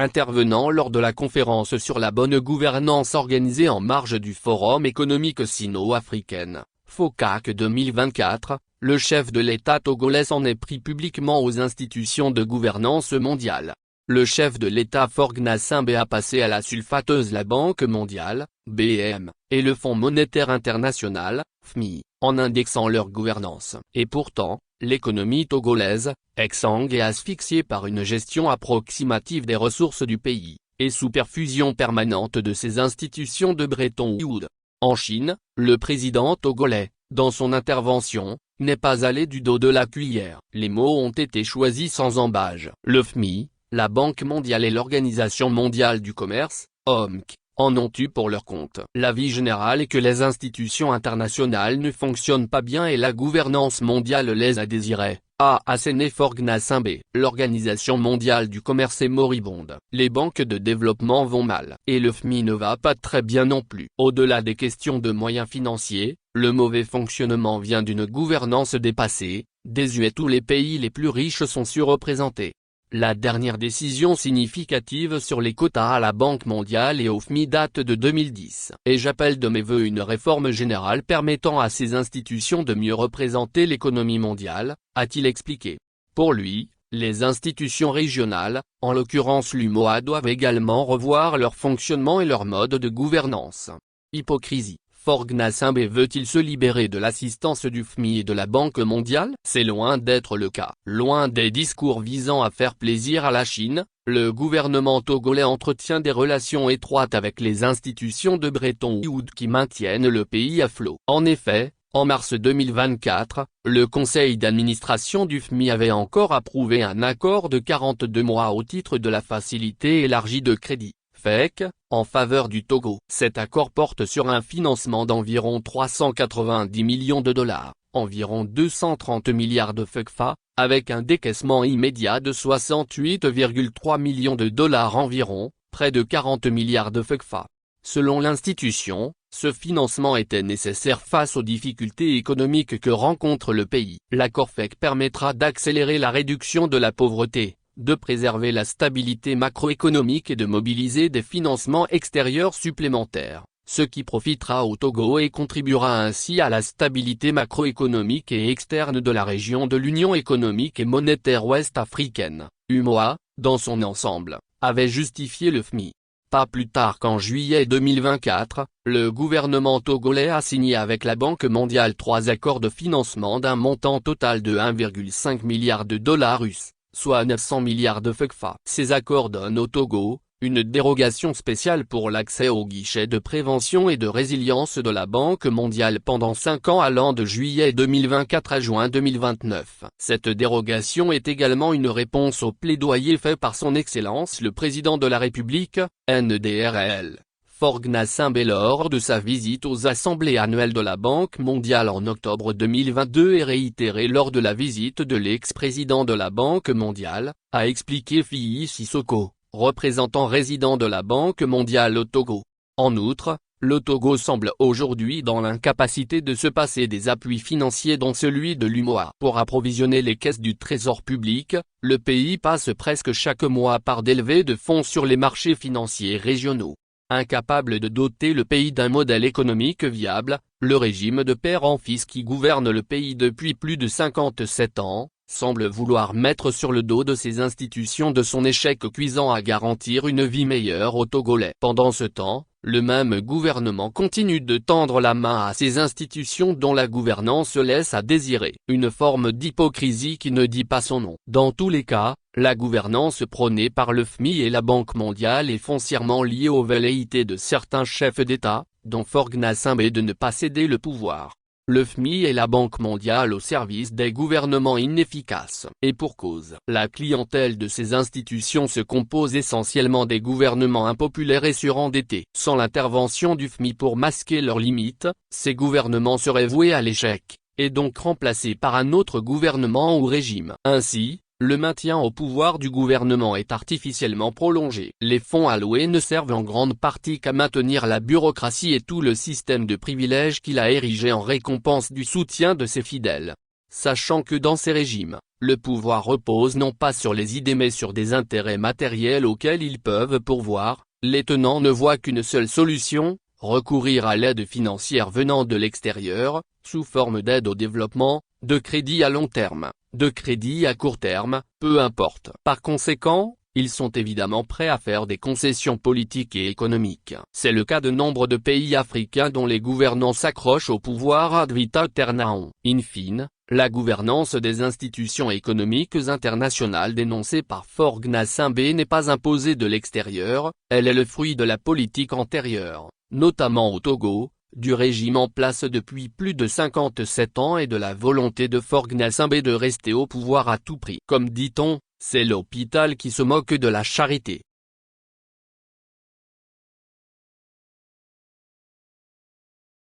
Intervenant lors de la conférence sur la bonne gouvernance organisée en marge du Forum économique sino-africain, FOCAC 2024, le chef de l'État togolais s'en est pris publiquement aux institutions de gouvernance mondiale. Le chef de l'État Faure Gnassingbé a passé à la sulfateuse la Banque mondiale, BM, et le Fonds monétaire international, FMI, en indexant leur gouvernance. Et pourtant, l'économie togolaise, exsangue et asphyxiée par une gestion approximative des ressources du pays, et sous perfusion permanente de ses institutions de Bretton Woods. En Chine, le président togolais, dans son intervention, n'est pas allé du dos de la cuillère. Les mots ont été choisis sans embâge. Le FMI, la Banque mondiale et l'Organisation mondiale du commerce, OMC, en ont eu pour leur compte. L'avis général est que les institutions internationales ne fonctionnent pas bien et la gouvernance mondiale laisse à désirer, a asséné Faure Gnassingbé. L'Organisation mondiale du commerce est moribonde. Les banques de développement vont mal. Et le FMI ne va pas très bien non plus. Au-delà des questions de moyens financiers, le mauvais fonctionnement vient d'une gouvernance dépassée, désuète où les pays les plus riches sont surreprésentés. La dernière décision significative sur les quotas à la Banque mondiale et au FMI date de 2010. Et j'appelle de mes vœux une réforme générale permettant à ces institutions de mieux représenter l'économie mondiale, a-t-il expliqué. Pour lui, les institutions régionales, en l'occurrence l'UMOA, doivent également revoir leur fonctionnement et leur mode de gouvernance. Hypocrisie. Faure Gnassingbé veut-il se libérer de l'assistance du FMI et de la Banque mondiale? C'est loin d'être le cas. Loin des discours visant à faire plaisir à la Chine, le gouvernement togolais entretient des relations étroites avec les institutions de Bretton Woods qui maintiennent le pays à flot. En effet, en mars 2024, le conseil d'administration du FMI avait encore approuvé un accord de 42 mois au titre de la facilité élargie de crédit, FEC, en faveur du Togo. Cet accord porte sur un financement d'environ 390 millions de dollars, environ 230 milliards de FECFA, avec un décaissement immédiat de 68,3 millions de dollars environ, près de 40 milliards de FECFA. Selon l'institution, ce financement était nécessaire face aux difficultés économiques que rencontre le pays. L'accord FEC permettra d'accélérer la réduction de la pauvreté, de préserver la stabilité macroéconomique et de mobiliser des financements extérieurs supplémentaires, ce qui profitera au Togo et contribuera ainsi à la stabilité macroéconomique et externe de la région de l'Union économique et monétaire ouest-africaine, UMOA, dans son ensemble, avait justifié le FMI. Pas plus tard qu'en juillet 2024, le gouvernement togolais a signé avec la Banque mondiale 3 accords de financement d'un montant total de 1,5 milliard de dollars US, soit 900 milliards de FECFA. Ces accords donnent au Togo une dérogation spéciale pour l'accès au guichet de prévention et de résilience de la Banque mondiale pendant 5 ans allant de juillet 2024 à juin 2029. Cette dérogation est également une réponse au plaidoyer fait par son Excellence le Président de la République, NDRL, Faure Gnassingbé lors de sa visite aux assemblées annuelles de la Banque mondiale en octobre 2022 et réitérée lors de la visite de l'ex-président de la Banque mondiale, a expliqué Fiyi Sissoko, représentant résident de la Banque mondiale au Togo. En outre, le Togo semble aujourd'hui dans l'incapacité de se passer des appuis financiers dont celui de l'UMOA. Pour approvisionner les caisses du trésor public, le pays passe presque chaque mois par des levées de fonds sur les marchés financiers régionaux. Incapable de doter le pays d'un modèle économique viable, le régime de père en fils qui gouverne le pays depuis plus de 57 ans, semble vouloir mettre sur le dos de ces institutions de son échec cuisant à garantir une vie meilleure aux Togolais. Pendant ce temps, le même gouvernement continue de tendre la main à ces institutions dont la gouvernance laisse à désirer. Une forme d'hypocrisie qui ne dit pas son nom. Dans tous les cas, la gouvernance prônée par le FMI et la Banque mondiale est foncièrement liée aux velléités de certains chefs d'État, dont Faure Gnassingbé, de ne pas céder le pouvoir. Le FMI et la Banque mondiale au service des gouvernements inefficaces. Et pour cause. La clientèle de ces institutions se compose essentiellement des gouvernements impopulaires et surendettés. Sans l'intervention du FMI pour masquer leurs limites, ces gouvernements seraient voués à l'échec, et donc remplacés par un autre gouvernement ou régime. Ainsi, le maintien au pouvoir du gouvernement est artificiellement prolongé. Les fonds alloués ne servent en grande partie qu'à maintenir la bureaucratie et tout le système de privilèges qu'il a érigé en récompense du soutien de ses fidèles. sachant que dans ces régimes, le pouvoir repose non pas sur les idées mais sur des intérêts matériels auxquels ils peuvent pourvoir. Les tenants ne voient qu'une seule solution, recourir à l'aide financière venant de l'extérieur, sous forme d'aide au développement, de crédit à long terme, de crédit à court terme, peu importe. Par conséquent, ils sont évidemment prêts à faire des concessions politiques et économiques. C'est le cas de nombre de pays africains dont les gouvernants s'accrochent au pouvoir ad vitam aeternam. In fine, la gouvernance des institutions économiques internationales dénoncée par Faure Gnassingbé n'est pas imposée de l'extérieur, elle est le fruit de la politique antérieure, notamment au Togo, du régime en place depuis plus de 57 ans et de la volonté de Faure Gnassingbé de rester au pouvoir à tout prix. Comme dit-on, c'est l'hôpital qui se moque de la charité.